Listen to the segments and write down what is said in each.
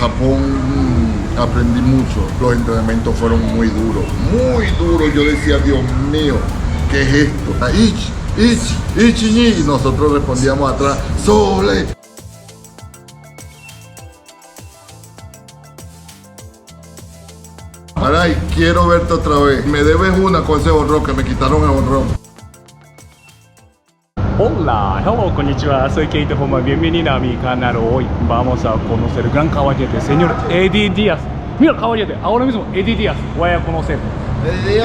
Japón aprendí mucho. Los entrenamientos fueron muy duros, muy duros. Yo decía, Dios mío, ¿qué es esto? Y nosotros respondíamos atrás, Sole. Aray, quiero verte otra vez. Me debes una con ese honrón que me quitaron el honrón. Hola, hello, konnichiwa, soy Keito Homa, bienvenido a mi canal. Hoy vamos a conocer gran caballete, señor Eddie Díaz. Mira, caballete, ahora mismo Eddie Díaz, voy a conocer.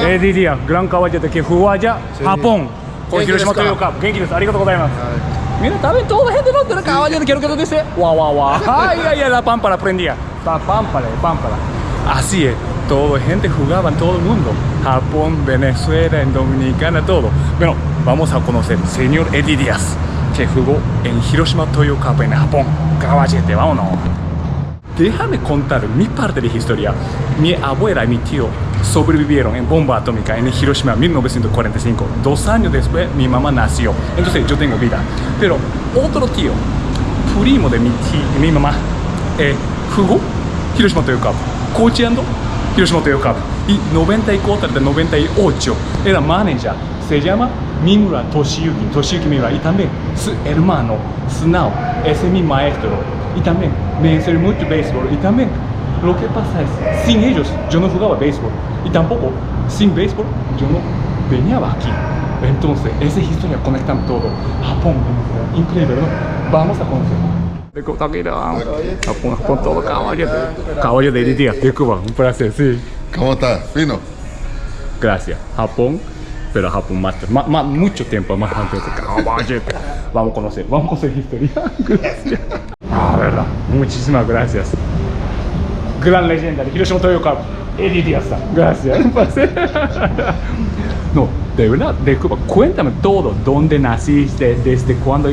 Eddie Díaz, gran caballete que jugó allá, Japón, con Hiroshima Toyo Cup. Genki desu, arigatou gozaimasu. Mira, está bien, toda la gente no tiene caballete, quiero que lo dice. Guau, guau, guau. Ay, ay, ay, la pámpara prendía. La pámpara. Así es, toda gente jugaba en todo el mundo. Japón, Venezuela, en Dominicana, todo. Bueno, vamos a conocer señor Eddie Díaz, que jugó en Hiroshima Toyo Cup en Japón. Caballete, vámonos. Déjame contar mi parte de historia. Mi abuela y mi tío sobrevivieron en bomba atómica en Hiroshima en 1945. 2 años después mi mamá nació. Entonces yo tengo vida. Pero otro tío, primo de mi mamá, jugó Hiroshima Toyo Cup, cocheando Hiroshima Toyo Cup. Y 94 de 98 era manager. Se llama Mimura Toshiyuki Mimura. Y también su hermano Sunao, ese es mi maestro. Y también me enseñó mucho béisbol. Y también lo que pasa es, sin ellos yo no jugaba béisbol. Y tampoco sin béisbol yo no venía aquí. Entonces, esa historia conectan todo. Japón, increíble, ¿no? Vamos a conocer. Japón todo, caballo de Eddie Díaz, de Cuba, un placer, sí. ¿Cómo estás? Fino. Gracias. Japón, pero Japón más mucho tiempo más antes de caballete. Vamos a conocer historia. Gracias. Verdad, muchísimas gracias. Gran leyenda de Hiroshima Toyo Cup, Eddie Díaz. Gracias. No, de verdad, de Cuba. Cuéntame todo, dónde naciste, desde cuándo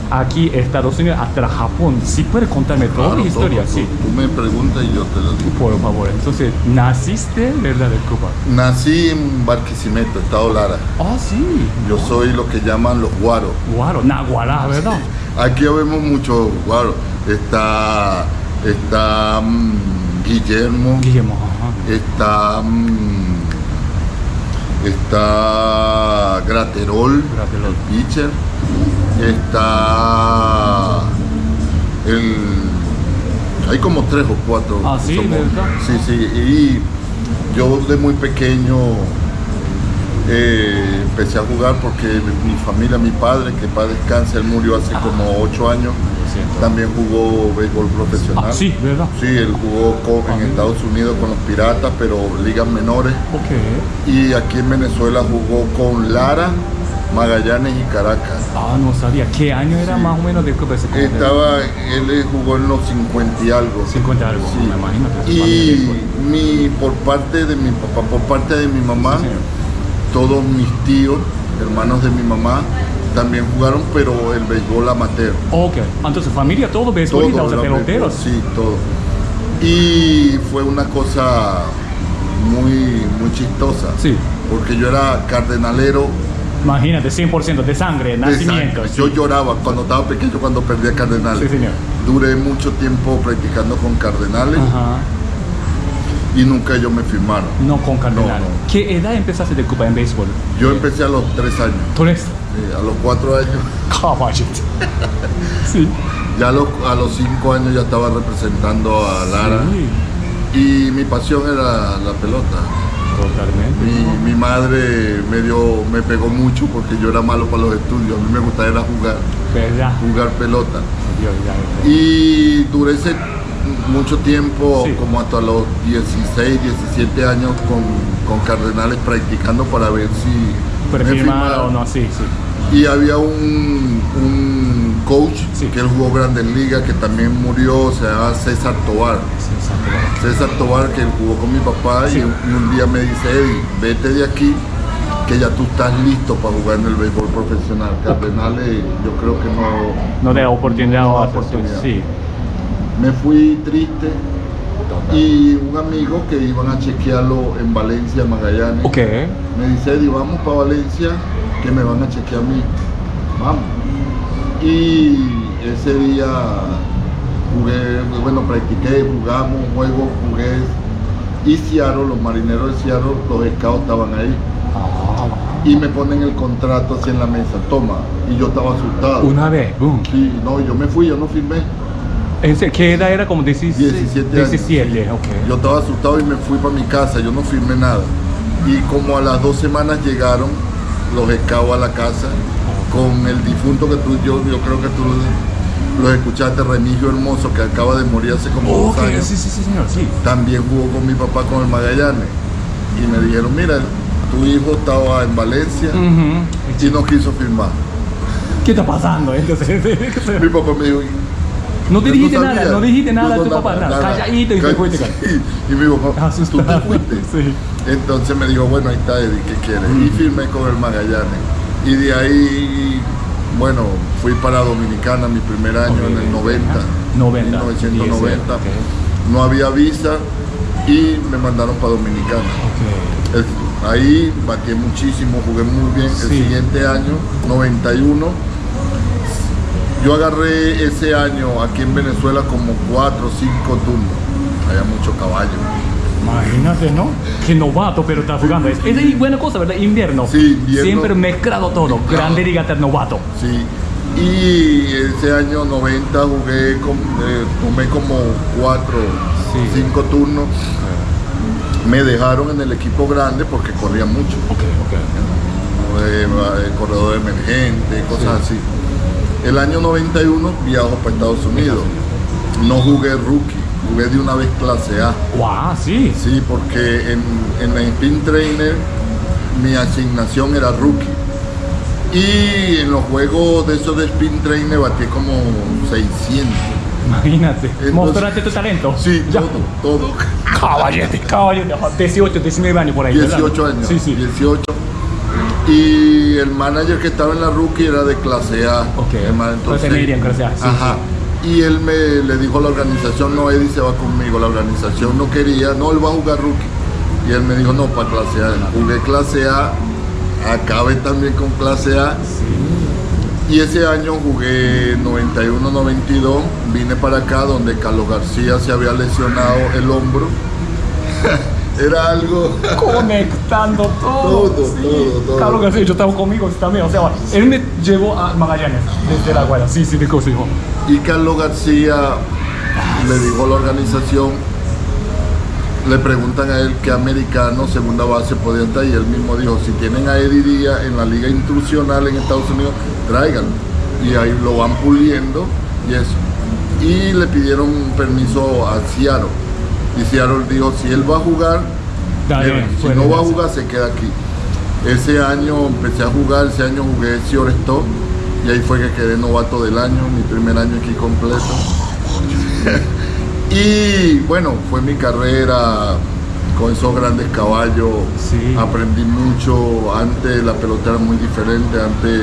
aquí Estados Unidos hasta Japón. Si puedes contarme toda la historia, todo. sí. Tú me preguntas y yo te lo digo. Por favor, entonces, ¿naciste, verdad, de Cuba? Nací en Barquisimeto, Estado Lara. Ah, sí. Yo soy lo que llaman los guaros. Guaro, Naguará, ¿verdad? Aquí vemos muchos guaros. Está Guillermo. Ajá. Está Graterol, el pitcher. Está hay como 3 o 4. Ah, sí, ¿verdad? Sí. Y yo de muy pequeño empecé a jugar porque mi familia, mi padre, que para descanse, él murió hace como 8 años. También jugó béisbol profesional. Ah, sí, ¿verdad? Sí, él jugó en Estados Unidos con los Piratas, pero ligas menores. Ok. Y aquí en Venezuela jugó con Lara, Magallanes y Caracas. Ah, no sabía. ¿Qué año era más o menos de Cuba ese club? Él jugó en los 50 y algo. 50 algo, sí. me imagino. Y por parte de mi papá, por parte de mi mamá, sí, todos mis tíos, hermanos de mi mamá, también jugaron, pero el béisbol amateur. Ok, entonces familia, todo béisbolistas, o sea, peloteros. Sí, todo. Y fue una cosa muy chistosa. Sí. Porque yo era cardenalero. Imagínate, 100% de sangre, nacimiento. Sí. Yo lloraba cuando estaba pequeño, cuando perdía Cardenales. Sí, señor. Duré mucho tiempo practicando con Cardenales. Ajá. Y nunca ellos me firmaron. No con Cardenales. No. ¿Qué edad empezaste de Cuba en béisbol? Yo empecé a los 3 años. 3. Sí, a los 4 años. Caballete. Sí. Ya a los 5 años ya estaba representando a Lara. Sí. Y mi pasión era la pelota. Totalmente. Mi madre me pegó mucho porque yo era malo para los estudios. A mí me gustaba era jugar pelota. Y duré mucho tiempo, sí, como hasta los 16, 17 años con Cardenales practicando para ver si me firmaron o no, sí. Y había un coach, sí, que él jugó Grandes Ligas, que también murió, se llama César Tobar. César Tobar, que él jugó con mi papá, sí, y un día me dice, Eddie, vete de aquí, que ya tú estás listo para jugar en el béisbol profesional. Cardenales, yo creo que no da oportunidad. No da oportunidad. Sí. Me fui triste. Y un amigo que iban a chequearlo en Valencia, Magallanes, okay, me dice, Eddie, vamos para Valencia, que me van a chequear a mí. Vamos. Y ese día jugué, bueno, practiqué, jugamos un juego, jugué. Y Seattle, los marineros de Seattle, los scouts estaban ahí. Y me ponen el contrato así en la mesa, toma. Y yo estaba asustado. Una vez, boom. Sí, no, yo me fui, yo no firmé. ¿Qué edad era? Como 17 años. 17, ok. Yo estaba asustado y me fui para mi casa, yo no firmé nada. Y como a las 2 semanas llegaron los scouts a la casa con el difunto que yo creo que tú lo escuchaste, Remigio Hermoso, que acaba de morir hace como 2 años. Sí, señor, sí. También jugó con mi papá con el Magallanes. Y me dijeron, mira, tu hijo estaba en Valencia y no quiso firmar. ¿Qué está pasando? Entonces, mi papá me dijo, no te dijiste nada, no dijiste nada a tu papá, nada. Calladito y te fuiste. Sí. Y mi papá, ¿tú te fuiste? Sí. Entonces me dijo, bueno, ahí está Eddie, ¿qué quieres? Y firmé con el Magallanes. Y de ahí, bueno, fui para Dominicana mi primer año en el 1990. No había visa y me mandaron para Dominicana. Ahí batí muchísimo, jugué muy bien. El siguiente año, 91, yo agarré ese año aquí en Venezuela como 4 o 5 turnos. Había mucho caballo. Imagínate, ¿no? Que novato, pero está jugando. Es buena cosa, ¿verdad? Invierno. Sí, invierno. Siempre mezclado todo. Grande Liga de novato. Sí. Y ese año 90 tomé como 4, 5 turnos. Me dejaron en el equipo grande porque corría mucho. Corredor emergente, cosas así. El año 91 viajo para Estados Unidos. No jugué rookie, jugué de una vez clase A. ¡Wow! Sí. Sí, porque en la Spin Trainer mi asignación era rookie. Y en los juegos de esos de Spin Trainer batí como 600. Imagínate. ¿Mostraste tu talento? Sí, ya. todo. Caballete. 18, 19 años por ahí. 18 ¿verdad? años. Sí. 18. Y el manager que estaba en la rookie era de clase A. Entonces me irían clase A. Sí, ajá. Sí. Y él le dijo a la organización, no, Eddie se va conmigo. La organización no quería, no, él va a jugar rookie. Y él me dijo, no, para clase A. Jugué clase A, acabé también con clase A. Sí. Y ese año jugué 91-92, vine para acá donde Carlos García se había lesionado el hombro. Era algo... Conectando todo. Todo. Carlos García, yo estaba conmigo también, o sea, él me llevó a Magallanes desde La Guaira, sí, te consigo. Y Carlos García le dijo a la organización, le preguntan a él qué americano, segunda base podía estar, y él mismo dijo, si tienen a Eddie Díaz en la liga intrusional en Estados Unidos, tráiganlo. Y ahí lo van puliendo y eso. Y le pidieron permiso a Seattle. Y Seattle dijo, si él va a jugar, si no va a jugar, se queda aquí. Ese año empecé a jugar, ese año jugué shortstop y ahí fue que quedé novato del año, mi primer año aquí completo. Y bueno, fue mi carrera con esos grandes caballos. Sí. Aprendí mucho. Antes la pelota era muy diferente. Antes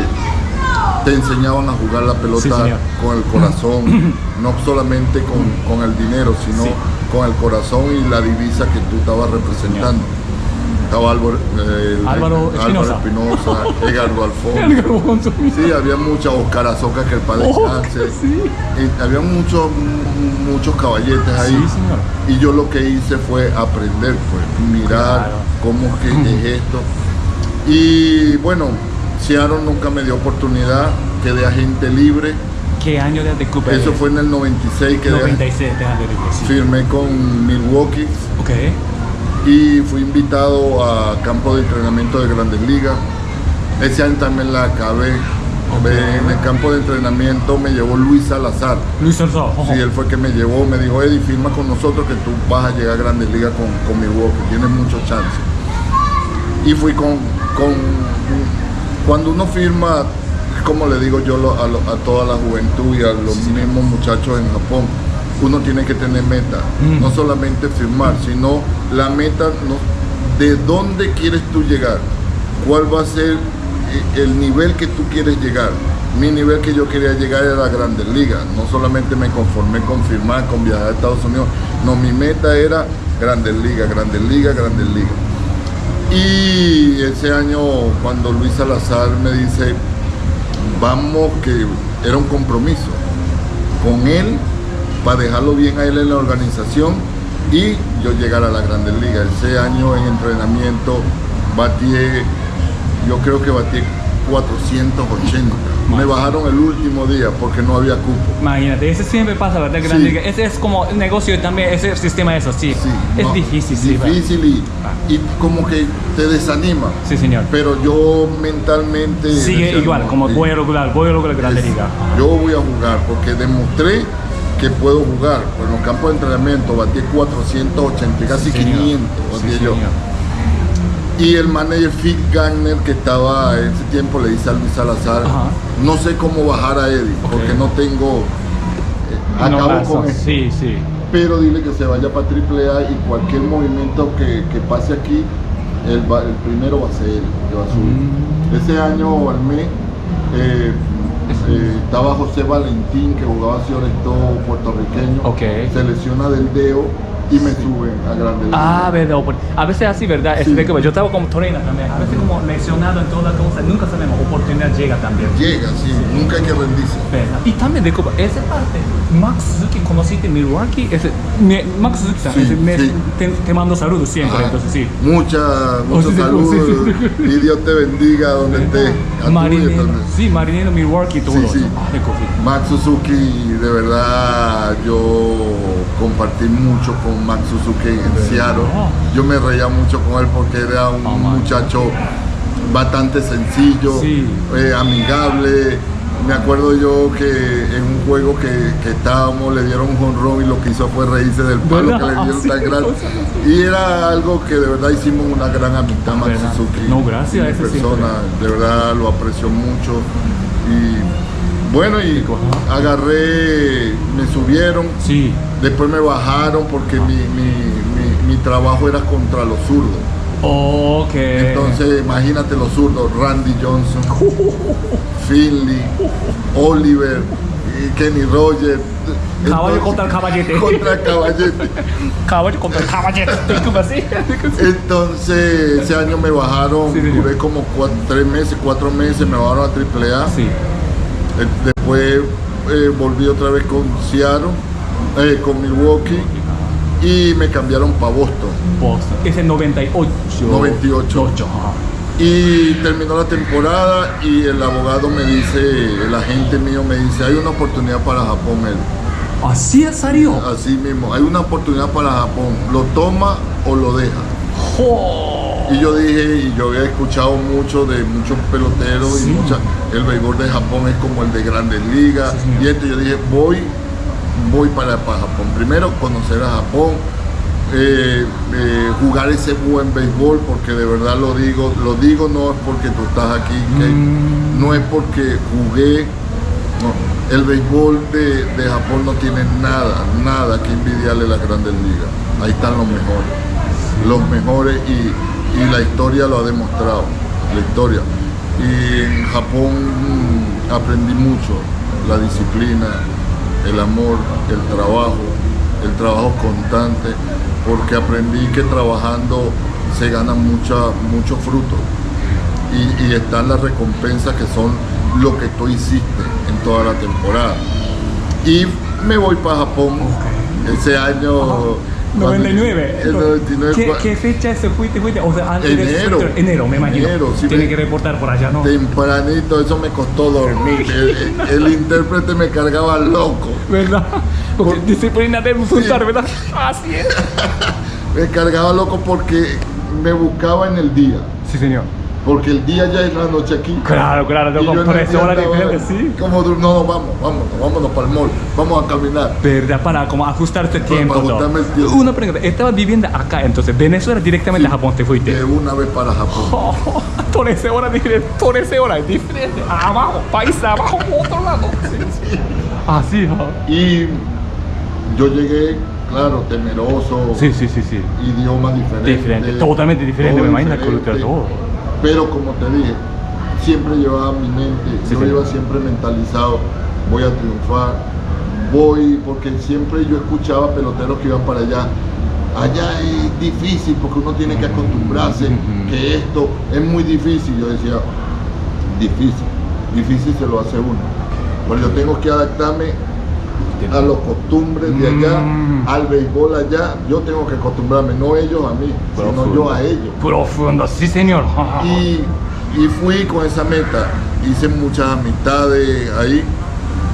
te enseñaban a jugar la pelota con el corazón, no solamente con el dinero, sino con el corazón y la divisa que tú estabas representando. Estaba Álvaro Espinosa, Edgardo Alfonso. Sí, había muchas, Oscar Azoka, que el padre descanse. Había muchos caballetes ahí. Sí, señor. Y yo lo que hice fue aprender, pues, mirar cómo es esto. Y bueno, Seattle nunca me dio oportunidad, quedé agente libre. ¿Qué año de Cuba? Eso fue en el 96. 96, firmé con Milwaukee. Y fui invitado a campo de entrenamiento de Grandes Ligas. Ese año también la acabé. En el campo de entrenamiento me llevó Luis Salazar. Sí, él fue que me llevó, me dijo, Eddie, firma con nosotros que tú vas a llegar a Grandes Ligas con Milwaukee, tienes muchos chances. Y fui cuando uno firma, como le digo yo a toda la juventud y a los mismos muchachos en Japón, uno tiene que tener meta, no solamente firmar, sino la meta, de dónde quieres tú llegar, cuál va a ser el nivel que tú quieres llegar. Mi nivel que yo quería llegar era a Grandes Ligas, no solamente me conformé con firmar, con viajar a Estados Unidos, no, mi meta era Grandes Ligas. Y ese año, cuando Luis Salazar me dice, vamos, que era un compromiso con él para dejarlo bien a él en la organización y yo llegar a la Grandes Ligas. Ese año en entrenamiento yo creo que batí 480. Me bajaron el último día porque no había cupo. Imagínate, eso siempre pasa, ¿verdad? Grande Liga. Ese es como el negocio también, ese sistema eso, sí. Es difícil, sí. Difícil y como que te desanima. Sí, señor. Pero yo mentalmente... Sigue igual, como voy a lograr Grande Liga. Yo voy a jugar porque demostré que puedo jugar. Pues en los campos de entrenamiento batí 480, casi 500 batí yo. Y el manager Phil Gagner, que estaba en ese tiempo, le dice a Luis Salazar, no sé cómo bajar a Eddie, porque no tengo... acabo con esto. Sí. Pero dile que se vaya para AAA y cualquier movimiento que pase aquí, el primero va a ser él, que va a subir. Ese año armé, estaba José Valentín, que jugaba Cioresto puertorriqueño, se lesiona del dedo y me suben a Grandes Ligas. Verdad. A veces así, ¿verdad? Sí. Yo estaba como trainer también. A veces como lesionado en todas las cosas. Nunca sabemos, oportunidad llega también. Llega, sí. Nunca hay que rendirse. ¿Verdad? Y también, esa parte, Max Suzuki, ¿conociste en Milwaukee? Max Suzuki, te mando saludos siempre, entonces sí. Muchos saludos. Y Dios te bendiga donde estés. Marinero, Milwaukee, todo eso. Max Suzuki, de verdad, yo compartí mucho con Max Suzuki en Seattle. Yo me reía mucho con él porque era un muchacho bastante sencillo, amigable. Me acuerdo yo que en un juego que estábamos le dieron un jonrón y lo que hizo fue reírse del palo que le dieron tan grande. Y era algo que de verdad hicimos una gran amistad, Max Suzuki. No, gracias a esa persona, de verdad lo aprecio mucho. Y bueno, y agarré, me subieron, después me bajaron porque mi trabajo era contra los zurdos. Entonces imagínate los zurdos, Randy Johnson, Finley, Oliver, Kenny Rogers. Caballo contra el caballete. Caballo contra el caballete. Entonces ese año me bajaron, duré como 4 meses, me bajaron a AAA. Después volví otra vez con Seattle, con Milwaukee y me cambiaron para Boston. Es el 98. Y terminó la temporada y el abogado me dice, el agente mío me dice, hay una oportunidad para Japón, ¿Así salió? Así mismo, hay una oportunidad para Japón, ¿lo toma o lo deja? Y yo dije, y yo había escuchado mucho de muchos peloteros y el béisbol de Japón es como el de Grandes Ligas y yo dije, voy para Japón. Primero conocer a Japón, jugar ese buen béisbol, porque de verdad lo digo no es porque tú estás aquí, no es porque jugué, no. El béisbol de Japón no tiene nada que envidiarle a las Grandes Ligas. Ahí están los mejores y la historia lo ha demostrado, la historia. Y en Japón aprendí mucho, la disciplina, el amor, el trabajo constante, porque aprendí que trabajando se gana mucho fruto y están las recompensas que son lo que tú hiciste en toda la temporada. Y me voy para Japón ese año 99. El 99. ¿Qué fecha se fuiste? O sea, antes enero, me imagino. Sí, tiene que reportar por allá, ¿no? Tempranito, eso me costó dormir. el intérprete me cargaba loco. ¿Verdad? Porque disciplina de insultar, ¿verdad? Así es. Me cargaba loco porque me buscaba en el día. Sí, señor. Porque el día ya es la noche aquí. Claro, con 3 horas diferentes, sí. Como, no, vámonos para el mall, vamos a caminar. ¿Verdad? Para como ajustarte el tiempo. Para ajustarme el tiempo. Una pregunta, estabas viviendo acá, entonces, Venezuela directamente a Japón te fuiste. De una vez para Japón. 13 horas diferente. Abajo, país abajo, otro lado. Sí. Así, Y yo llegué, claro, temeroso. Sí. Idioma diferente. Totalmente diferente, me imagino, cultura, todo. Pero como te dije, siempre llevaba mi mente, yo iba siempre mentalizado, voy a triunfar, porque siempre yo escuchaba peloteros que iban para allá. Allá es difícil porque uno tiene que acostumbrarse, que esto es muy difícil. Yo decía, difícil se lo hace uno. Pero yo tengo que adaptarme a los costumbres de allá, al béisbol allá. Yo tengo que acostumbrarme, no ellos a mí, sino yo a ellos. Profundo, sí señor. Y fui con esa meta, hice muchas amistades ahí.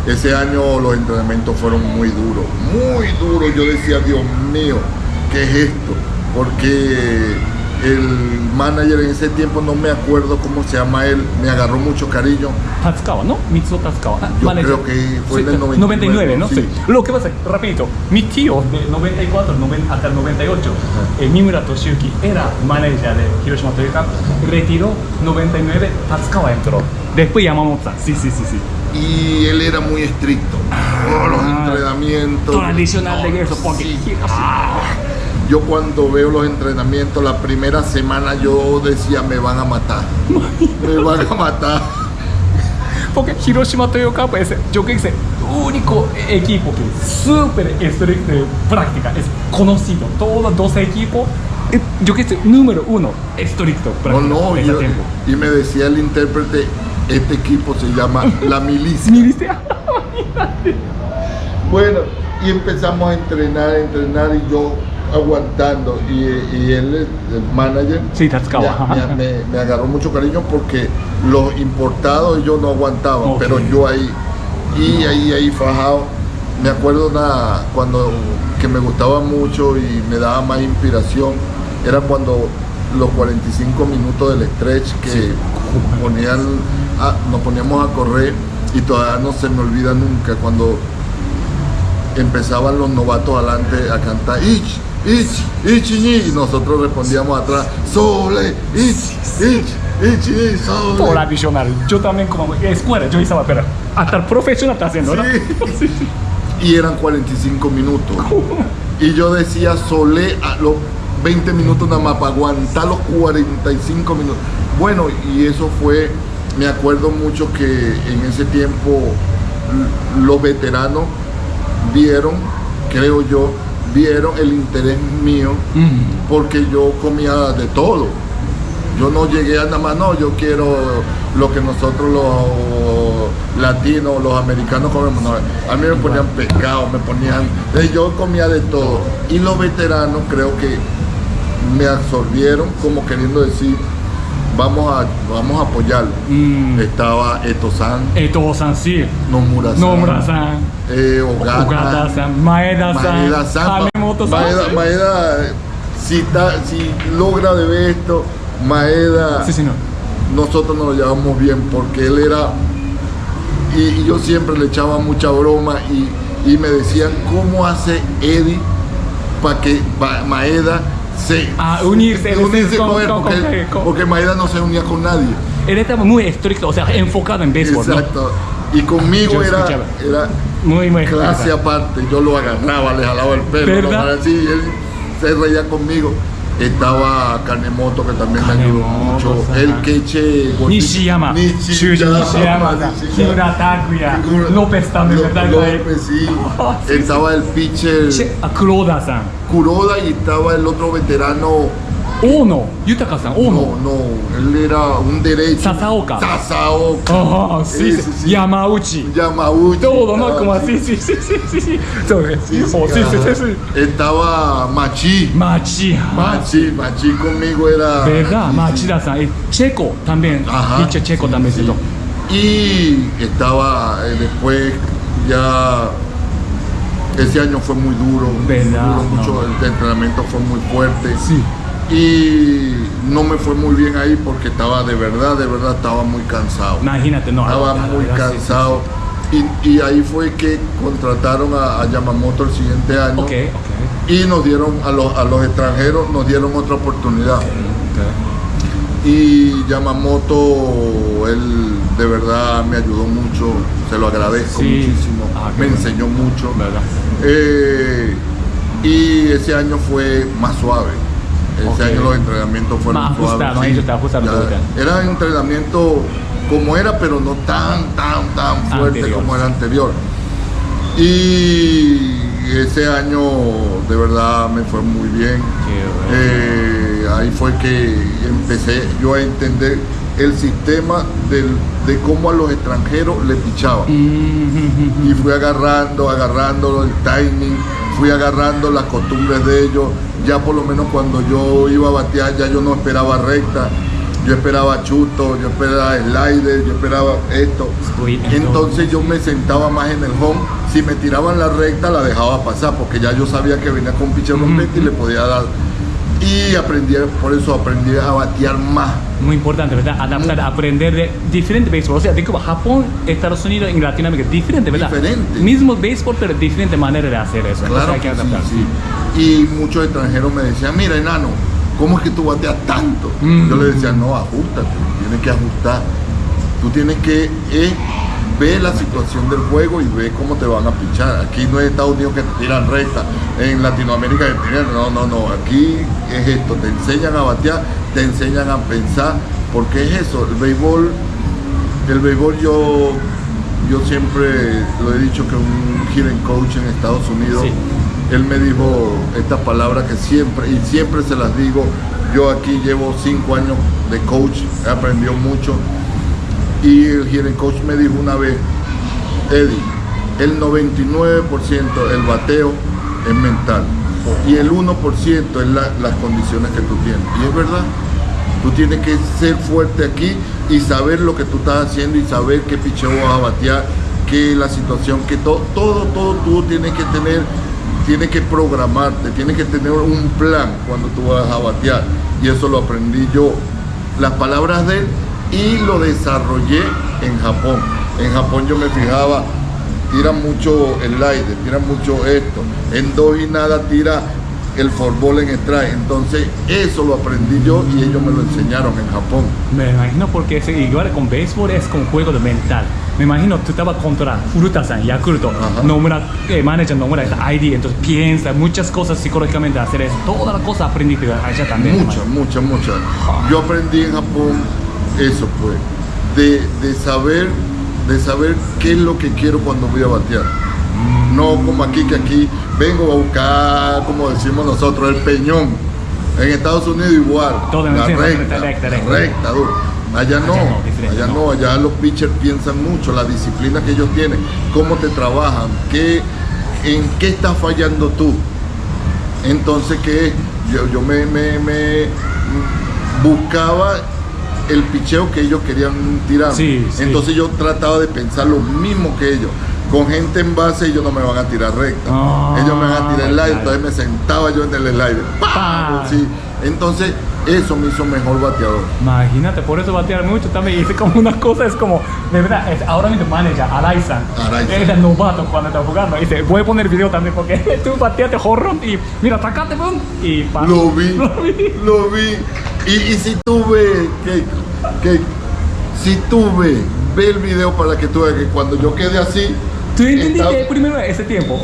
Ese año los entrenamientos fueron muy duros, yo decía, Dios mío, ¿qué es esto? Porque el manager en ese tiempo, no me acuerdo cómo se llama él, me agarró mucho cariño. Tatsukawa, ¿no? Mitsuo Tatsukawa. Yo creo que fue en el 99, ¿no? Sí. Sí. Lo que pasa, rapidito, mi tío de 94 hasta el 98, Mimura Toshiyuki, era manager de Hiroshima Toyota, retiró 99, Tatsukawa entró. Después Yamamoto-san, sí. Y él era muy estricto. Los entrenamientos. Tradicional de eso, porque... Sí. Yo cuando veo los entrenamientos, la primera semana yo decía, me van a matar. Me van a matar. Porque Hiroshima Toyota es, yo creo que es el único equipo que es súper estricto de práctica, es conocido. Todos los 12 equipos, yo creo que es número 1 estricto práctica. Y me decía el intérprete, este equipo se llama La Milicia. ¿Milicia? Bueno, y empezamos a entrenar y yo aguantando, y él, el manager, sí, Tatsukawa, me agarró mucho cariño porque los importados ellos no aguantaban, pero yo ahí fajado. Me acuerdo cuando que me gustaba mucho y me daba más inspiración, era cuando los 45 minutos del stretch que nos poníamos a correr, y todavía no se me olvida nunca cuando empezaban los novatos adelante a cantar y nosotros respondíamos atrás, Sole, Sole. Tradicional. Yo también como escuela, yo estaba, pero hasta el profesional está haciendo, ¿no? Sí. Y eran 45 minutos. Y yo decía, Sole a los 20 minutos nada más para aguantar los 45 minutos. Bueno, y eso fue, me acuerdo mucho que en ese tiempo los veteranos vieron el interés mío, porque yo comía de todo. Yo no llegué a nada más, no, yo quiero lo que nosotros los latinos, los americanos comemos. No, a mí me ponían pescado, yo comía de todo. Y los veteranos creo que me absorbieron, como queriendo decir, vamos a apoyarlo. Estaba Eto-san, sí. Nomura-san, Ogata-san, Maeda-san, Kanemoto-san. Maeda, si logra de ver esto, Maeda, sí, no. Nosotros nos lo llevamos bien porque él era, y yo siempre le echaba mucha broma, y me decían, ¿cómo hace Eddie para que Maeda unirse porque Maeda no se unía con nadie? Él estaba muy estricto, o sea, enfocado en béisbol. Exacto. ¿No? Y conmigo era muy clase aparte. Yo lo agarraba, le jalaba el pelo, así, él se reía conmigo. Estaba Kanemoto, que también me ayudó mucho. El Keche Nishiyama, Kimura Takuya, López también, López, sí. Estaba el pitcher Kuroda, y estaba el otro veterano Yutaka-san, No, él era un derecho. Sasaoka. Sí. Yamauchi. Todo, ¿no? Como así, sí. Estaba Machi conmigo era. ¿Verdad? Machida-san. Checo también. Dicho Checo también. Sí. Y estaba después ya. Ese año fue muy duro. Mucho. El entrenamiento fue muy fuerte. Sí. Y no me fue muy bien ahí porque estaba de verdad estaba muy cansado. Imagínate, no. Estaba muy cansado. Y ahí fue que contrataron a Yamamoto el siguiente año. Y nos dieron, a los extranjeros, nos dieron otra oportunidad. Y Yamamoto, él de verdad me ayudó mucho, se lo agradezco muchísimo. Me enseñó mucho. Y ese año fue más suave. Ese año los entrenamientos fueron suaves. Era un entrenamiento como era, pero no tan fuerte como el anterior. Y ese año de verdad me fue muy bien. Ahí fue que empecé yo a entender el sistema de cómo a los extranjeros les pichaban. Y fui agarrando el timing, fui agarrando las costumbres de ellos. Ya por lo menos cuando yo iba a batear, ya yo no esperaba recta, yo esperaba chuto, yo esperaba slider, yo esperaba esto. Entonces yo me sentaba más en el home. Si me tiraban la recta, la dejaba pasar, porque ya yo sabía que venía con pitcher completo y le podía dar. Y por eso aprendí a batear más. Muy importante, ¿verdad? Adaptar, aprender de diferente béisbol. O sea, de como Japón, Estados Unidos y Latinoamérica, diferente, ¿verdad? Diferente. Mismo béisbol, pero diferente manera de hacer eso. Claro, o sea, hay que adaptar. sí. Y muchos extranjeros me decían, mira, enano, ¿cómo es que tú bateas tanto? Yo le decía, no, ajustate, tienes que ajustar. Tú tienes que ver la situación del juego y ver cómo te van a pichar. Aquí no es Estados Unidos que te tiran recta, en Latinoamérica que te tiran, no, aquí es esto, te enseñan a batear, te enseñan a pensar, porque es eso, el béisbol yo siempre lo he dicho, que un hitting coach en Estados Unidos, sí, él me dijo estas palabras que siempre se las digo. Yo aquí llevo 5 años de coach, he aprendido mucho. Y el hitting coach me dijo una vez, Eddie, el 99% del bateo es mental y el 1% es las condiciones que tú tienes. Y es verdad, tú tienes que ser fuerte aquí y saber lo que tú estás haciendo y saber qué picheo vas a batear, qué es la situación, que todo tú tienes que tener, tienes que programarte, tienes que tener un plan cuando tú vas a batear. Y eso lo aprendí yo, las palabras de él, y lo desarrollé en Japón. En Japón yo me fijaba, tira mucho el slider, tira mucho esto, en 2 y nada tira el fútbol en strike. Entonces eso lo aprendí yo y ellos me lo enseñaron en Japón. Me imagino, porque igual con béisbol es con juego de mental. Me imagino tú estabas contra Furuta-san, Yakulto, Nomura, manager Nomura, ID, entonces piensa muchas cosas psicológicamente hacer eso. Todas las cosas aprendiste allá también. Muchas. Yo aprendí en Japón eso, pues, de saber qué es lo que quiero cuando voy a batear. No como aquí, que aquí vengo a buscar, como decimos nosotros, el peñón. En Estados Unidos igual, todo la recta, duro. Allá no, allá los pitchers piensan mucho, la disciplina que ellos tienen, cómo te trabajan, en qué estás fallando tú. Entonces, que yo me buscaba el picheo que ellos querían tirar. Sí. Entonces yo trataba de pensar lo mismo que ellos. Con gente en base ellos no me van a tirar recta. Ellos me van a tirar slider, entonces me sentaba yo en el slider. Sí. Entonces eso me hizo mejor bateador. Imagínate, por eso batear mucho también. Hice como una cosa, es como, de verdad, ahora mismo manager, Arai-san. Es el novato cuando está jugando. Dice, voy a poner video también porque tú bateaste horrón y mira, atacate, boom, y lo vi. Y si tú ves, si tú ves, ve el video para que tú veas que cuando yo quedé así. ¿Tú entendiste primero ese tiempo?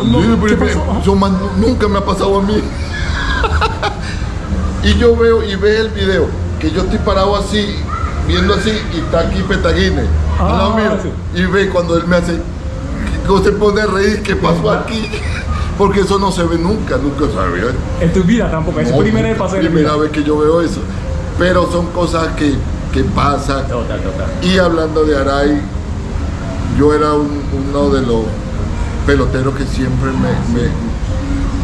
Nunca me ha pasado a mí. Y yo veo y ve el video, que yo estoy parado así, viendo así, y está aquí Petaguine al lado mío. Sí. Y ve cuando él me hace, que se pone a reír, ¿qué pasó aquí? Porque eso no se ve nunca sabía. En tu vida tampoco, es primera vez que yo veo eso. Pero son cosas que pasan. Total. Y hablando de Arai, yo era uno de los peloteros que siempre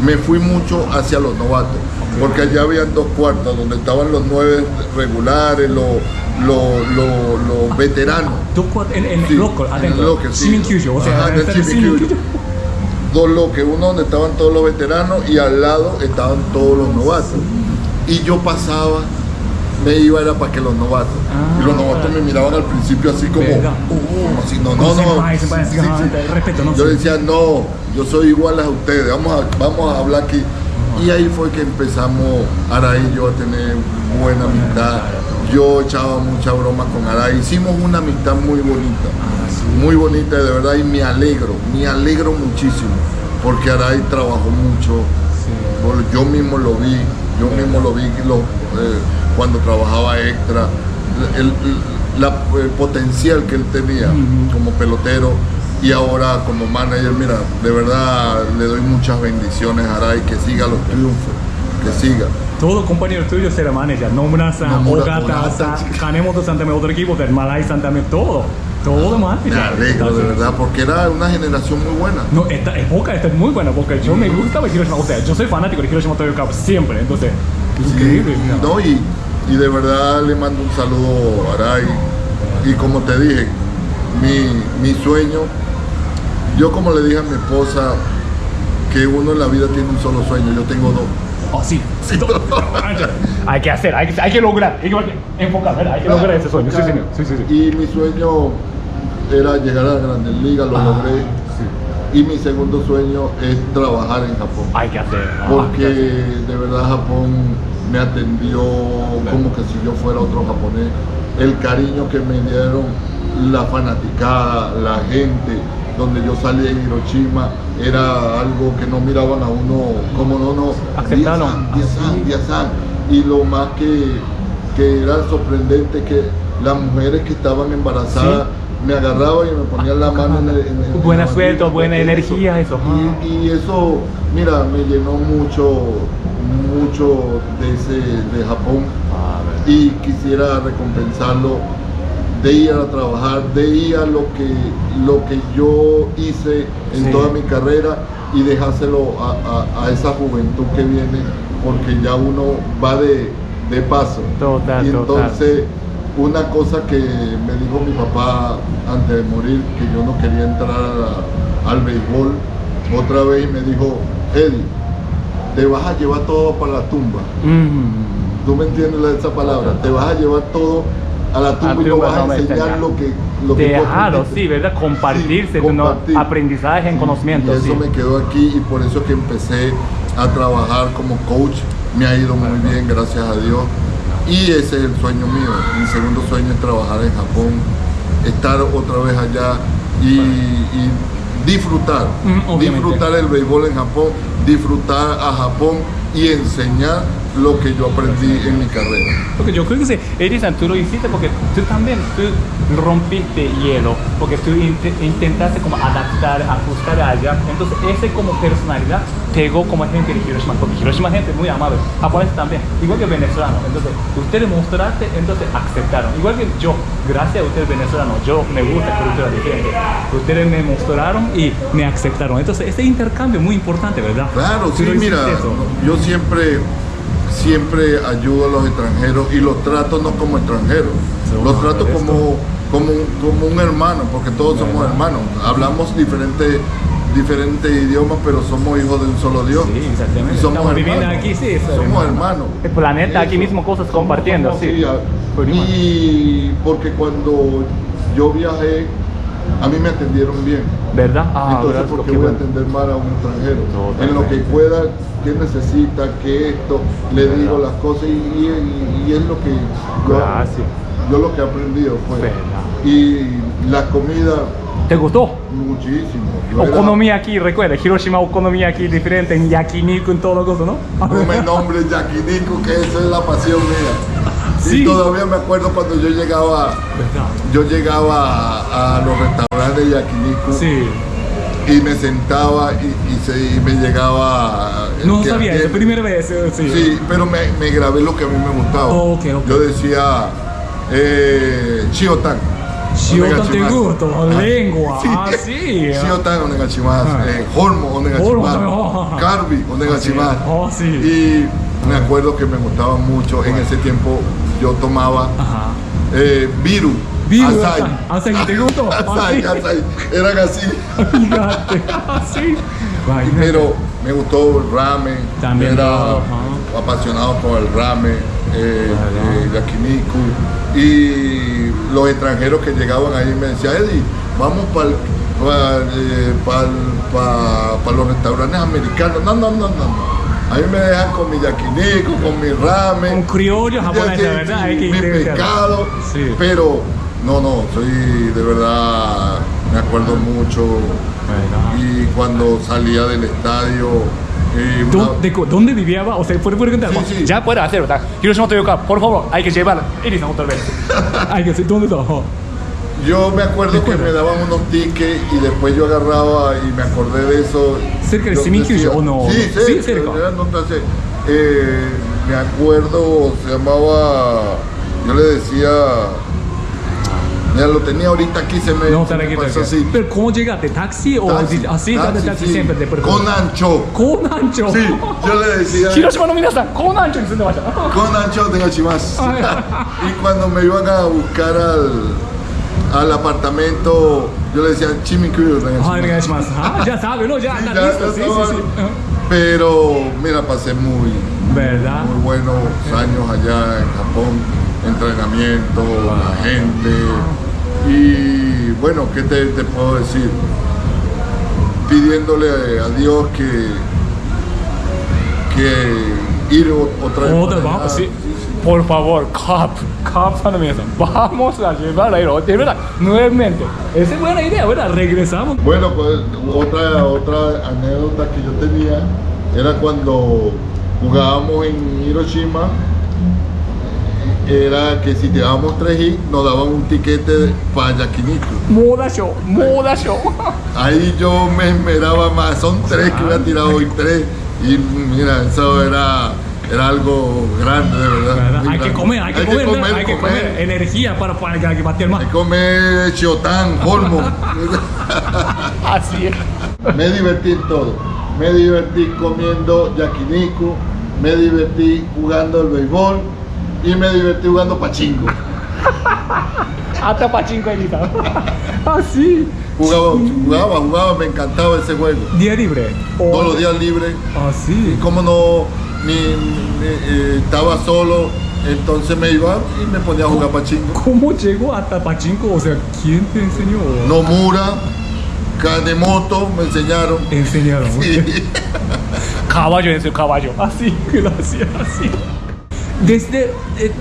me fui mucho hacia los novatos. Porque allá habían 2 cuartos donde estaban los 9 regulares, los veteranos. 2 cuartos en el locker, sí. O sea, en el 2 lockers, uno donde estaban todos los veteranos y al lado estaban todos los novatos. Y yo pasaba, me iba, era para que los novatos. Y los novatos me miraban al principio así como si no. Respeto, ¿no? Yo decía, no, yo soy igual a ustedes, vamos a hablar aquí. Y ahí fue que empezamos, Arai y yo, a tener buena amistad. Yo echaba mucha broma con Arai. Hicimos una amistad muy bonita. Muy bonita, de verdad, y me alegro muchísimo. Porque Arai trabajó mucho. Yo mismo lo vi cuando trabajaba extra. El potencial que él tenía como pelotero. Y ahora como manager, mira, de verdad le doy muchas bendiciones a Arai, que siga los triunfos, que siga. Todo compañero tuyo será manager. Nomura-san, Ogata-san, Kanemoto-san también, otro equipo, Malay-san también, todo manager. Me alegro, de verdad, porque era una generación muy buena. No, esta época es muy buena, porque yo me gustaba Hiroshima, o sea, yo soy fanático de Hiroshima Toyo Cup siempre, entonces, increíble. No, y de verdad le mando un saludo a Arai, y como te dije, mi sueño, yo como le dije a mi esposa, que uno en la vida tiene un solo sueño, yo tengo dos. Oh, sí. Hay que hacer, hay que lograr, hay que enfocar, ¿verdad? Hay que lograr ese sueño. Sí, señor. Sí. Y mi sueño era llegar a la Grandes Ligas, lo logré. Sí. Y mi segundo sueño es trabajar en Japón. Hay que hacer. Porque de verdad Japón me atendió como que si yo fuera otro japonés. El cariño que me dieron, la fanaticada, la gente, donde yo salí en Hiroshima, era algo que no miraban a uno como no aceptaron. Diazán. Y lo más que era sorprendente que las mujeres que estaban embarazadas me agarraban y me ponían la mano en el buena suerte, buena energía, eso. Y eso, mira, me llenó mucho de Japón. Y quisiera recompensarlo de ir a trabajar, de ir a lo que yo hice en toda mi carrera y dejárselo a esa juventud que viene, porque ya uno va de paso. Total, y entonces, una cosa que me dijo mi papá antes de morir, que yo no quería entrar al béisbol otra vez, y me dijo, Eddie, te vas a llevar todo para la tumba. ¿Tú me entiendes esa palabra? Te vas a llevar todo a la tumba y no vas a enseñar lo que dejarlo, sí, ¿verdad? Compartirse, compartir. Aprendizaje en conocimiento. Y eso me quedó aquí, y por eso que empecé a trabajar como coach. Me ha ido muy bien, gracias a Dios. Y ese es el sueño mío. Mi segundo sueño es trabajar en Japón, estar otra vez allá y disfrutar el béisbol en Japón, disfrutar a Japón y enseñar lo que yo aprendí en mi carrera. Porque yo creo que Eddie-san, tú lo hiciste porque tú rompiste hielo, porque tú intentaste como adaptar, ajustar allá. Entonces ese como personalidad pegó como gente de Hiroshima, porque Hiroshima es gente muy amable, japoneses también, igual que venezolanos. Entonces ustedes mostraste, entonces aceptaron. Igual que yo, gracias a ustedes venezolanos, yo me gusta cultura diferente. Ustedes me mostraron y me aceptaron. Entonces ese intercambio es muy importante, ¿verdad? Claro, sí, mira, yo siempre ayudo a los extranjeros y los trato no como extranjeros, los trato como un hermano, porque todos somos hermanos, hablamos diferentes idiomas, pero somos hijos de un solo Dios. Sí, exactamente. Y somos estamos hermanos. Viviendo aquí, sí, somos hermanos. El planeta aquí mismo, cosas compartiendo, sí. Y porque cuando yo viajé, a mí me atendieron bien. ¿Verdad? Entonces, ¿por qué voy a atender mal a un extranjero? En lo que pueda, qué necesita, qué esto, le digo las cosas y es lo que yo lo que he aprendido, pues. Y la comida. ¿Te gustó? Muchísimo. Okonomiyaki, recuerda, Hiroshima Okonomiyaki diferente en yakiniku, en todo cosa, ¿no? No me nombres yakiniku, que esa es la pasión mía. Sí. Y todavía me acuerdo cuando yo llegaba a los restaurantes de yakiniku. Sí. Y me sentaba y me llegaba. No sabía, es la primera vez. Sí, pero me grabé lo que a mí me gustaba. Okay. Yo decía, Shiotan. Shiotan te gusta, lengua. Sí. Shiotan onegashimasu. Hormo onegashimasu. Karbi onegashimasu. Sí. Y me acuerdo que me gustaba mucho. En ese tiempo yo tomaba Biru. Asai, ¿te gustó? Asai. Eran así. Así. Pero me gustó el ramen. También era apasionado por el ramen, yakiniku. Y los extranjeros que llegaban ahí me decían, Eddie, vamos para los restaurantes americanos. No. A mí me dejan con mi yakiniku, con mi ramen. Un criollo japonés, ¿verdad? Mi pescado. Sí. Pero soy de verdad, me acuerdo mucho. Y cuando salía del estadio. ¿Dónde vivía? O sea, ¿puede contar? Sí. Ya puede hacer, ¿verdad? Hiroshima Toyo Cup, por favor, hay que llevar Eddie-san otra vez. ¿Dónde está? Yo me acuerdo que me daban unos tickets y después yo agarraba y me acordé de eso. ¿Cerca de Simikyusho o no? Sí, cerca. Entonces, Me acuerdo, se llamaba, yo le decía, ya lo tenía ahorita aquí, se me pasó así. Pero ¿cómo llegaste? ¿Taxi o así? Taxi sí. Siempre. Konancho. Konancho. Sí, yo le decía. Hiroshima no minasan, Konancho ni sende mashita. Konancho de Gashimasu. Y cuando me iban a buscar al apartamento, yo le decía Chimikyuru de Gashimasu. Ya sabe, ¿no? Ya anda listo. Sí. Pero mira, pasé muy buenos años allá en Japón, entrenamiento, la gente. Y bueno, ¿qué te puedo decir? Pidiéndole a Dios que ir otra vez. Sí. Por favor, Cap minasan, vamos a llevar a ir de verdad, nuevamente. Esa es buena idea, ¿verdad? Regresamos. Bueno, pues otra anécdota que yo tenía era cuando jugábamos en Hiroshima. Era que si tirábamos 3 hits, nos daban un tiquete para Yakiniku. Modasho. Ahí yo me esmeraba más, son 3 que hubiera tirado hoy 3. Y mira, eso era algo grande, de verdad. Hay que comer energía para que batir más. Hay que comer chiotán, holmo. Así es. Me divertí en todo. Me divertí comiendo yakiniku, me divertí jugando el béisbol y me divertí jugando pachinko. Hasta pachinko editado. Así. Jugaba, me encantaba ese juego. ¿Día libre? Todos los días libres. Así. Y como no estaba solo, entonces me iba y me ponía a jugar pachinko. ¿Cómo llegó hasta pachinko? O sea, ¿quién te enseñó? Nomura, Kanemoto me enseñaron. Sí. Caballo. Así, gracias, así. Desde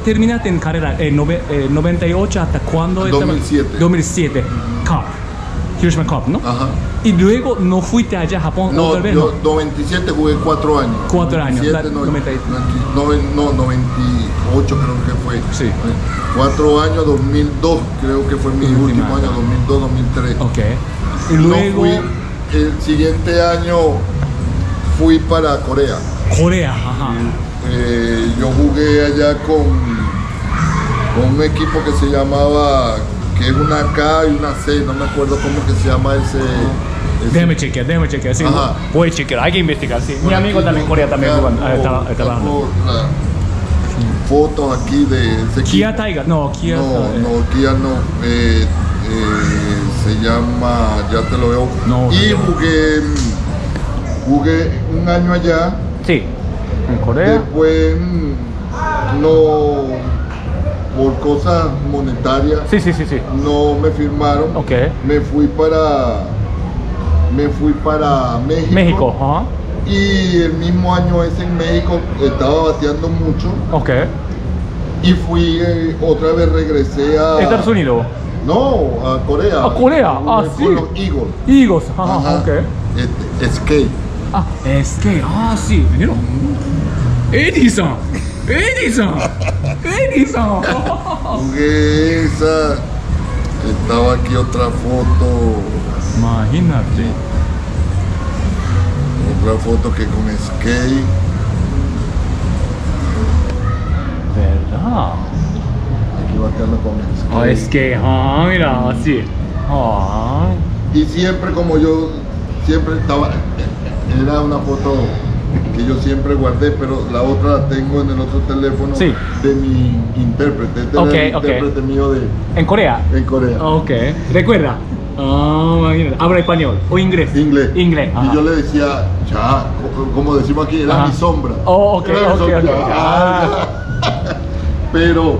terminaste en carrera en 98 hasta cuándo? 2007. Cup. Hiroshima Cup, ¿no? Ajá. Y luego no fuiste allá a Japón otra vez, ¿no? 97 jugué 4 años. 4 años. 98 creo que fue. Sí. 4 años, 2002 creo que fue mi último año, 2002, 2003. Ok. Y luego... el siguiente año fui para Corea. Ajá. Yo jugué allá con un equipo que se llamaba, que es una K y una C, no me acuerdo cómo que se llama ese. Déjame chequear, sí. Voy a chequear, hay que investigar, sí. Mi amigo también en Corea también jugando. Fotos aquí de ese equipo. Kia Tiger, Kia no. Se llama, ya te lo veo. Y jugué un año allá. Sí. En Corea. Después por cosas monetarias. Sí. No me firmaron. Okay. Me fui para México. Ajá. Y el mismo año ese en México estaba bateando mucho. Okay. Y fui otra vez regresé a Estados Unidos. No, a Corea. A Corea, sí. Con los Eagles, ajá. Okay. Skate. Skate, sí. Mira. Edison. Jugué esa. Estaba aquí otra foto. Imagínate. Otra foto que con skate. ¿Verdad? Aquí bateando con skate. Skate, mira, así. Y siempre como yo siempre estaba, era una foto que yo siempre guardé, pero la otra la tengo en el otro teléfono de mi intérprete. Intérprete mío ¿En Corea? En Corea. Ok. ¿Recuerda? Imagínate. ¿Habla español o inglés? Inglés. Ajá. Y yo le decía, como decimos aquí, era mi sombra. Ok. Pero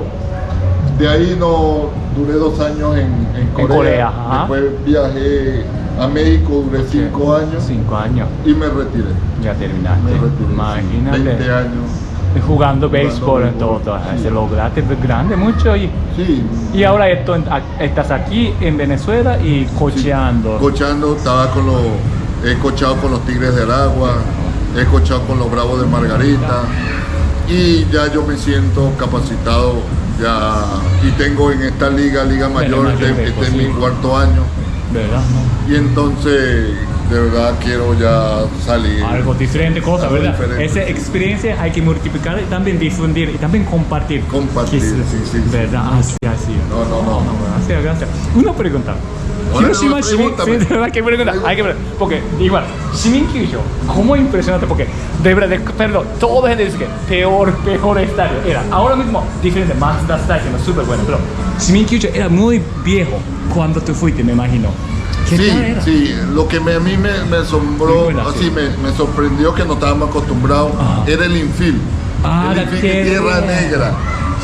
de ahí no duré 2 años en Corea. Después viajé a México, duré 5 años. 5 años. Y me retiré. Ya terminaste. Me retiré. Imagínate. 20 años. Jugando béisbol en todo. Se lograste grande mucho. Y ahora estás aquí en Venezuela y cocheando. Cocheando, he cochado con los Tigres del Agua, he cochado con los Bravos de Margarita. Y ya yo me siento capacitado ya, y tengo en esta liga mayor, este es mi 4.º año. ¿Verdad? Y entonces de verdad quiero ya salir. Algo diferente cosa, Algo ¿verdad? diferente. Esa experiencia hay que multiplicar y también difundir y también compartir. Compartir, sí. ¿Verdad? Así. No. Gracias. Una pregunta. Ahora Hiroshima no, pregúntame. sí, de verdad que pregunta. Hay que preguntar. Porque, igual, Shiminkyusho, ¿cómo impresionante? Porque, de verdad, perdón, todo gente dice que peor estadio era. Ahora mismo, diferente, Mazda Stadium, súper bueno, pero Shiminkyusho era muy viejo cuando tú fuiste, me imagino. ¿Qué tal era? Sí, lo que a mí me asombró, Muy buena, así sí. me sorprendió que no estábamos acostumbrados, era el infield. Ah, el la infield de Tierra tierra. Negra.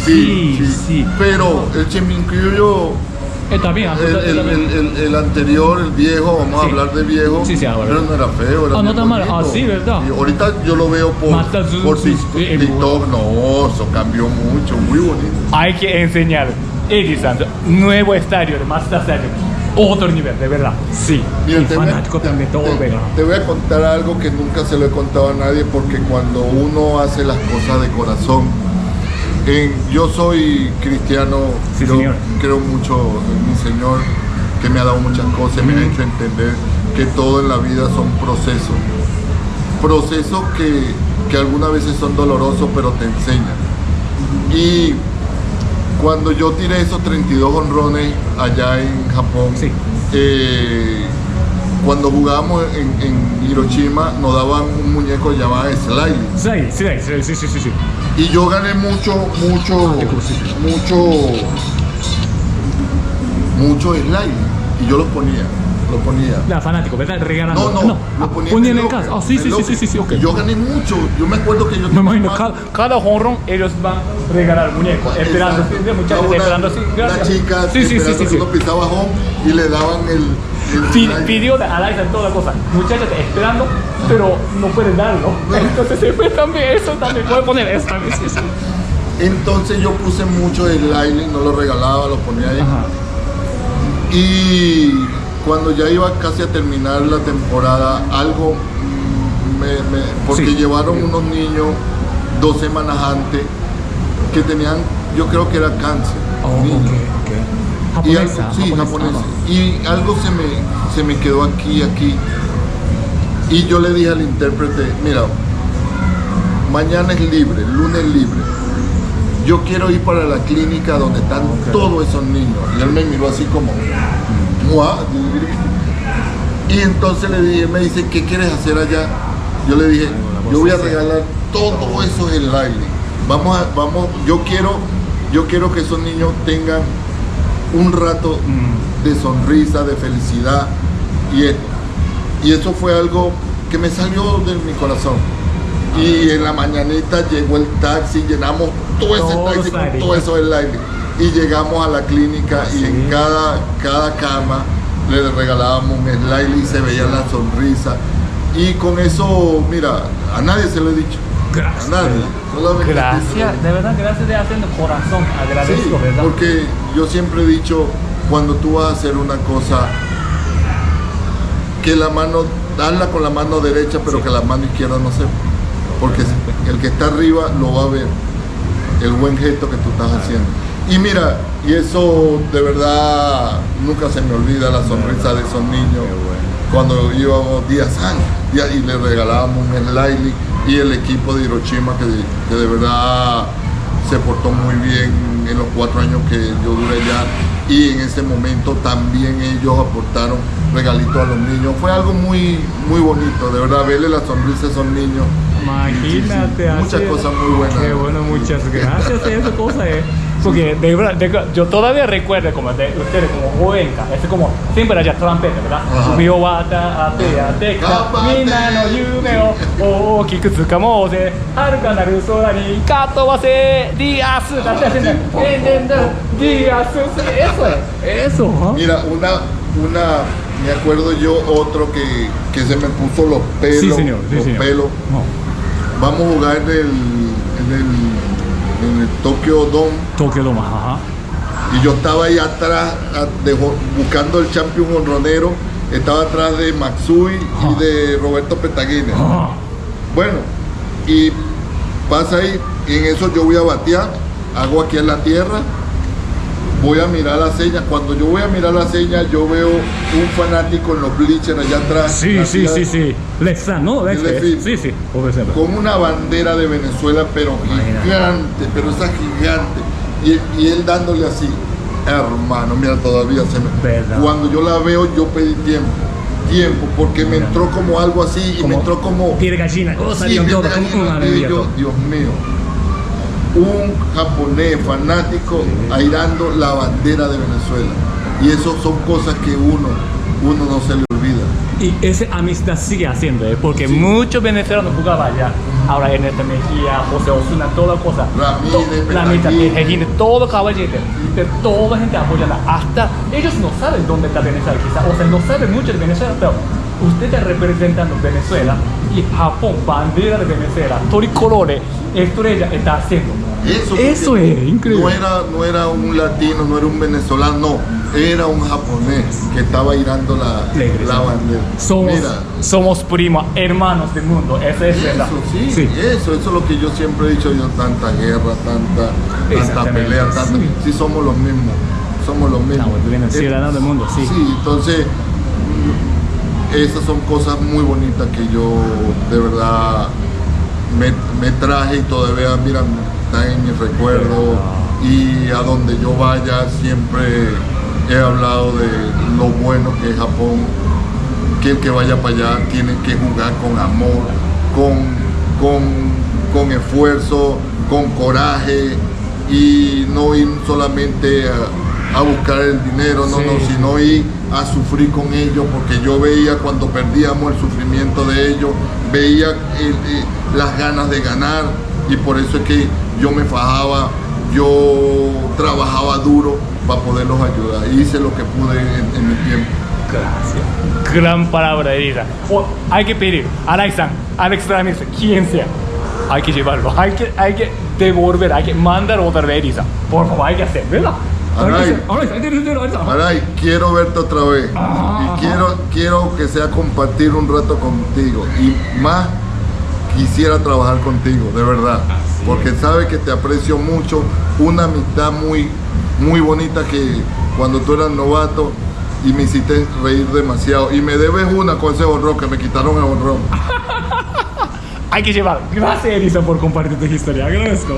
Sí. Pero el Shiminkyusho, También, el anterior, el viejo, vamos a Sí. hablar de viejo, Sí, ahora. pero no era feo, era No bien tan mal. bonito. Sí, ¿verdad? Y ahorita yo lo veo Matazu, por sí, TikTok, no, eso cambió mucho, muy bonito. hay que enseñar, Eddie-san, nuevo estadio de Mazda Stadium. Otro nivel, de verdad. Sí. Mira, y fanático también, todo venga. te voy a contar algo que nunca se lo he contado a nadie, porque cuando uno hace las cosas de corazón, yo soy cristiano, Sí, yo señor. creo mucho en mi Señor, que me ha dado muchas cosas, me ha hecho entender que todo en la vida son procesos que algunas veces son dolorosos, pero te enseñan. Y cuando yo tiré esos 32 honrones allá en Japón, Sí. cuando jugábamos en Hiroshima, nos daban un muñeco llamado Sliding. Sí. Y yo gané mucho sliding. Y yo lo ponía. La fanático, ¿verdad? Regalando. No, lo ponía Ponía en el locker, caso. Sí, en el locker. ok. Y yo gané mucho. Yo me acuerdo que yo Me imagino, tomaba- cada honrón ellos van a regalar muñecos, esperando, Exacto. sí, muchachos Una- esperando, sí, gracias. Una chica Sí. esperando que uno pisaba home y le daban el sliding. Pidió a Liza toda la cosa, muchachos esperando, pero no pueden darlo. Entonces se fue también, eso también, puede poner eso también, sí. Entonces yo puse mucho sliding, no lo regalaba, lo ponía ahí. Ajá. Y cuando ya iba casi a terminar la temporada, algo porque Sí. llevaron unos niños 2 semanas antes que tenían, yo creo que era cáncer. niños. Y algo, sí, japonesa. Y algo se me quedó aquí. Y yo le dije al intérprete, mira, mañana es libre, lunes es libre. Yo quiero ir para la clínica donde están todos esos niños. Y él me miró así como, "Mua". Y entonces le dije, me dice, ¿qué quieres hacer allá? Yo le dije, yo voy a regalar todo eso en sliding. Vamos, yo quiero que esos niños tengan un rato de sonrisa, de felicidad. Y eso fue algo que me salió de mi corazón. Y en la mañanita llegó el taxi, llenamos todo ese taxi con todo eso sliding. Y llegamos a la clínica y en cada cama le regalábamos un sliding y se veía la sonrisa. Y con eso, mira, a nadie se lo he dicho. Gracias. A nadie. Solamente Gracias, de verdad, gracias de haciendo corazón, agradezco, Sí, ¿verdad? porque yo siempre he dicho, cuando tú vas a hacer una cosa, que la mano, hazla con la mano derecha, pero que la mano izquierda no sepa. Porque el que está arriba lo va a ver, el buen gesto que tú estás haciendo. Y mira, y eso de verdad nunca se me olvida, la sonrisa de esos niños. Cuando íbamos días antes y le regalábamos un sliding, y el equipo de Hiroshima que de verdad se portó muy bien en los 4 años que yo duré allá, y en ese momento también ellos aportaron regalitos a los niños. Fue algo muy bonito, de verdad, verle la sonrisa a esos niños. Imagínate, Sí, muchas así- cosas muy buenas. Qué bueno, muchas gracias. Esa cosa es. Porque de verdad, yo todavía recuerdo como de ustedes como jovenca, es como siempre allá trompeta, ¿verdad? Ajá. Ubi wata ate ate ka minna no yume o okiku tsukamose haruka naru sora ni katobase días días eso, ¿ah? Mira, me acuerdo yo otro que se me puso los pelos, Sí, señor, sí, los señor. pelos. No. Vamos a jugar en el Tokyo Dome. Tokio Dome, ajá. Y yo estaba ahí atrás buscando el champion honronero. Estaba atrás de Matsui y de Roberto Petaguines. Ah. Bueno, y pasa ahí, y en eso yo voy a batear, hago aquí en la tierra, voy a mirar la seña. Cuando yo voy a mirar la seña, yo veo un fanático en los bleachers allá atrás. Sí, sí, sí, sí. Lefsan, ¿no? Sí, sí. Con una bandera de Venezuela, pero gigante, pero esa gigante. Y él dándole así, hermano, mira, todavía se me... ¿Verdad? Cuando yo la veo, yo pedí tiempo, porque me entró como algo así, y me entró como... Piel gallina, sí, Dios mío. Un japonés fanático airando la bandera de Venezuela. Y eso son cosas que uno no se le olvida. Y esa amistad sigue haciendo, porque muchos venezolanos jugaban allá. Ahora Ernesto Mejía, José Osuna, toda cosa. Ramírez, todo caballete. Toda la gente apoyando. Hasta ellos no saben dónde está Venezuela, quizás. O sea, no saben mucho de Venezuela, pero usted está representando Venezuela y Japón, bandera de Venezuela, tricolores, estrella, está haciendo. Eso es increíble. No era un latino, no era un venezolano, no, era un japonés que estaba irando la bandera. Somos primos, hermanos del mundo, eso es verdad. Eso es lo que yo siempre he dicho, tanta guerra, tanta pelea, sí somos los mismos. Ciudadanos del mundo, sí. Sí, entonces esas son cosas muy bonitas que yo de verdad me traje y todavía, mira, están en mi recuerdo, y a donde yo vaya siempre he hablado de lo bueno que es Japón, que el que vaya para allá tiene que jugar con amor, con esfuerzo, con coraje, y no ir solamente a buscar el dinero, sino ir a sufrir con ellos, porque yo veía cuando perdíamos el sufrimiento de ellos, veía las ganas de ganar, y por eso es que yo me fajaba, yo trabajaba duro para poderlos ayudar, y hice lo que pude en mi tiempo. Gracias. Gran palabra, Elisa. Hay que pedir, Alex-san, Alex Ramírez, quien sea, hay que llevarlo, hay que devolver, hay que mandar otra vez, Elisa. Por favor, hay que hacer, ¿verdad? Aray, quiero verte otra vez, y quiero que sea compartir un rato contigo, y más quisiera trabajar contigo, de verdad, porque sabes que te aprecio mucho, una amistad muy bonita, que cuando tú eras novato y me hiciste reír demasiado, y me debes una con ese honrón, que me quitaron el honrón. Hay que llevar. Gracias, Elisa, por compartir tu historia. Agradezco.